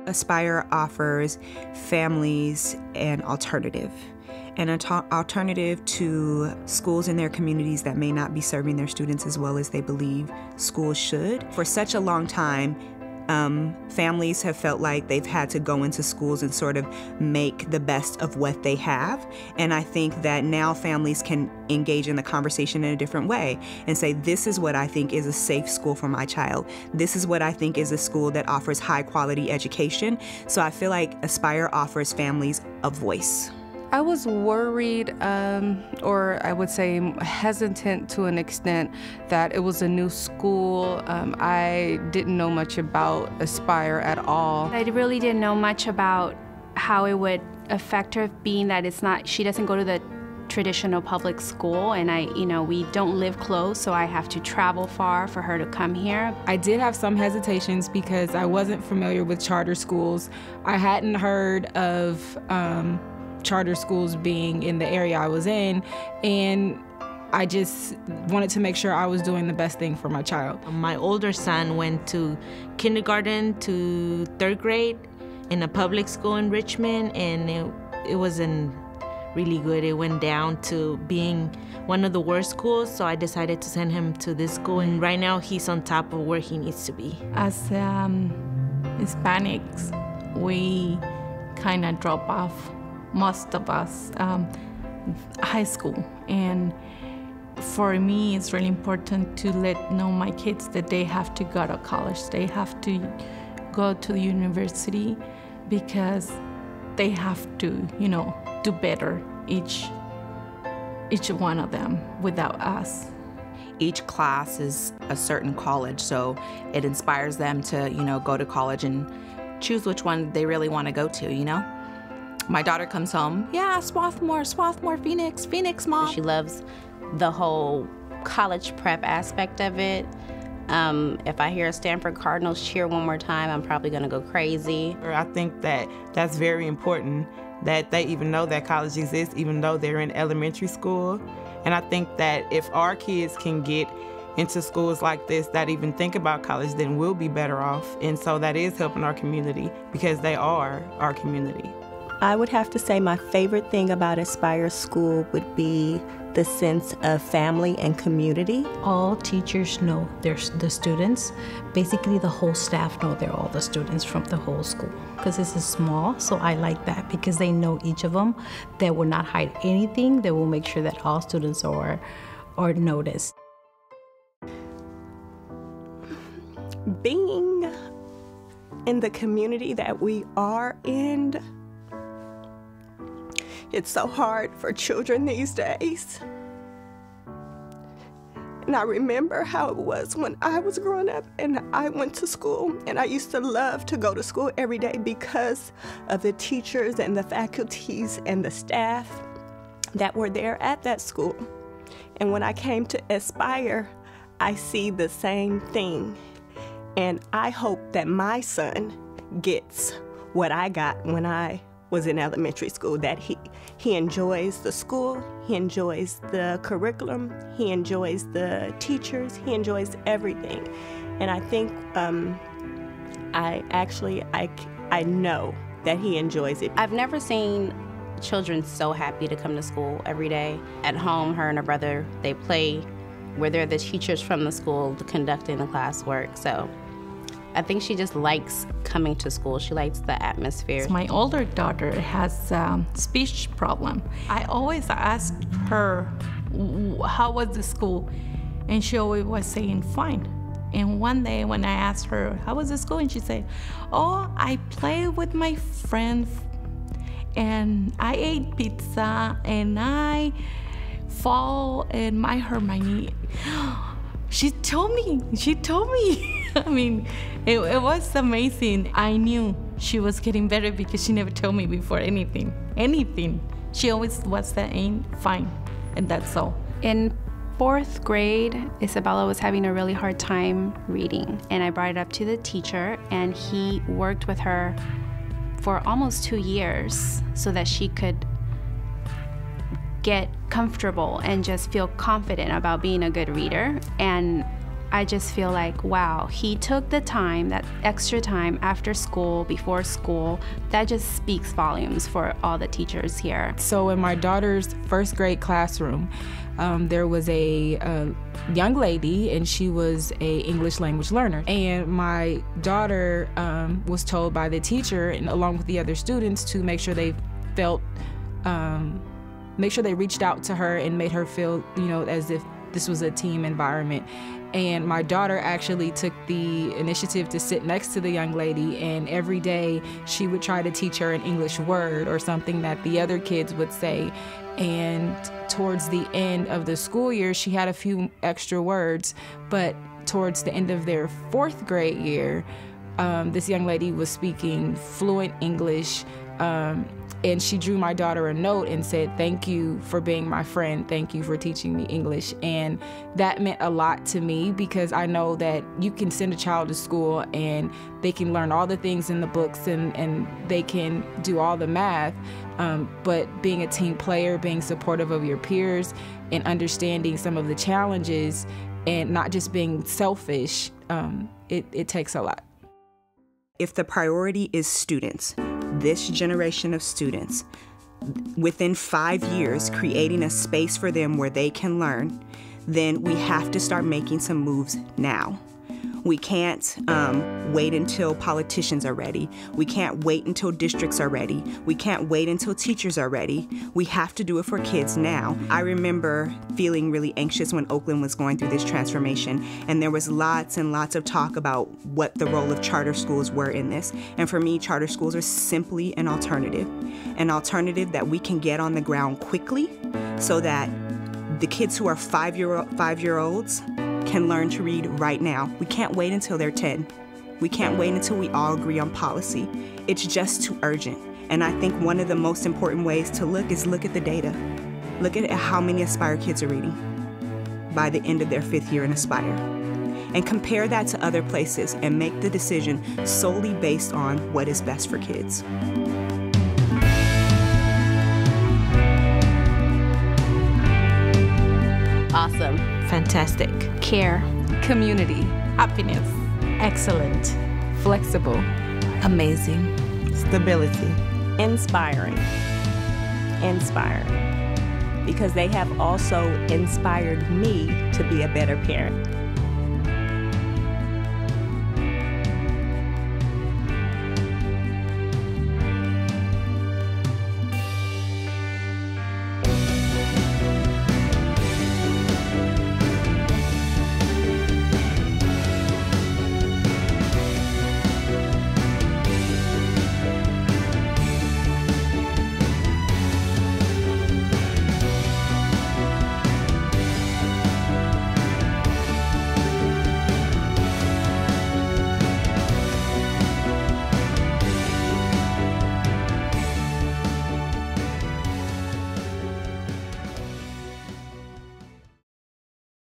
Aspire offers families an alternative to schools in their communities that may not be serving their students as well as they believe schools should. For such a long time, families have felt like they've had to go into schools and sort of make the best of what they have. And I think that now families can engage in the conversation in a different way and say, this is what I think is a safe school for my child. This is what I think is a school that offers high quality education. So I feel like Aspire offers families a voice. I was worried, or I would say hesitant to an extent, that it was a new school. I didn't know much about Aspire at all. I really didn't know much about how it would affect her, being that she doesn't go to the traditional public school, and we don't live close, so I have to travel far for her to come here. I did have some hesitations because I wasn't familiar with charter schools. I hadn't heard of charter schools being in the area I was in, and I just wanted to make sure I was doing the best thing for my child. My older son went to kindergarten to 3rd grade in a public school in Richmond, and it wasn't really good. It went down to being one of the worst schools, so I decided to send him to this school, and right now he's on top of where he needs to be. As Hispanics, we kind of drop off, most of us, high school, and for me it's really important to let know my kids that they have to go to college, they have to go to the university, because they have to, do better, each one of them, without us. Each class is a certain college, so it inspires them to, go to college and choose which one they really want to go to, My daughter comes home, yeah, Swarthmore, Phoenix, Mom. She loves the whole college prep aspect of it. If I hear a Stanford Cardinals cheer one more time, I'm probably gonna go crazy. I think that that's very important, that they even know that college exists, even though they're in elementary school. And I think that if our kids can get into schools like this that even think about college, then we'll be better off. And so that is helping our community, because they are our community. I would have to say my favorite thing about Aspire School would be the sense of family and community. All teachers know the students. Basically, the whole staff know they're all the students from the whole school. Because this is small, so I like that, because they know each of them. They will not hide anything. They will make sure that all students are noticed. Being in the community that we are in, it's so hard for children these days. And I remember how it was when I was growing up and I went to school, and I used to love to go to school every day because of the teachers and the faculties and the staff that were there at that school. And when I came to Aspire, I see the same thing. And I hope that my son gets what I got when I was in elementary school, that he enjoys the school, he enjoys the curriculum, he enjoys the teachers, he enjoys everything. And I think I know that he enjoys it. I've never seen children so happy to come to school every day. At home, her and her brother, they play where they're the teachers from the school conducting the classwork. So I think she just likes coming to school. She likes the atmosphere. My older daughter has a speech problem. I always asked her, how was the school? And she always was saying, fine. And one day when I asked her, how was the school? And she said, oh, I played with my friends, and I ate pizza, and I fall, and I hurt my knee. She told me. I mean, it was amazing. I knew she was getting better because she never told me before anything. She always was saying, fine, and that's all. In 4th grade, Isabella was having a really hard time reading, and I brought it up to the teacher, and he worked with her for almost 2 years so that she could get comfortable and just feel confident about being a good reader. And I just feel like, wow, he took the time, that extra time after school, before school. That just speaks volumes for all the teachers here. So in my daughter's first grade classroom, there was a young lady, and she was a English language learner. And my daughter was told by the teacher, and along with the other students, to make sure they felt, make sure they reached out to her and made her feel, as if this was a team environment. And my daughter actually took the initiative to sit next to the young lady, and every day she would try to teach her an English word or something that the other kids would say. And towards the end of the school year, she had a few extra words, but towards the end of their fourth grade year, this young lady was speaking fluent English, and she drew my daughter a note and said, "Thank you for being my friend. Thank you for teaching me English." And that meant a lot to me, because I know that you can send a child to school and they can learn all the things in the books and they can do all the math, but being a team player, being supportive of your peers, and understanding some of the challenges and not just being selfish, it takes a lot. If the priority is students, this generation of students, within 5 years, creating a space for them where they can learn, then we have to start making some moves now. We can't wait until politicians are ready. We can't wait until districts are ready. We can't wait until teachers are ready. We have to do it for kids now. I remember feeling really anxious when Oakland was going through this transformation, and there was lots and lots of talk about what the role of charter schools were in this. And for me, charter schools are simply an alternative that we can get on the ground quickly so that the kids who are five-year-olds can learn to read right now. We can't wait until they're 10. We can't wait until we all agree on policy. It's just too urgent. And I think one of the most important ways to look at the data. Look at how many Aspire kids are reading by the end of their 5th year in Aspire. And compare that to other places and make the decision solely based on what is best for kids. Awesome. Fantastic. Care. Community. Happiness. Excellent. Flexible. Amazing. Stability. Inspiring. Because they have also inspired me to be a better parent.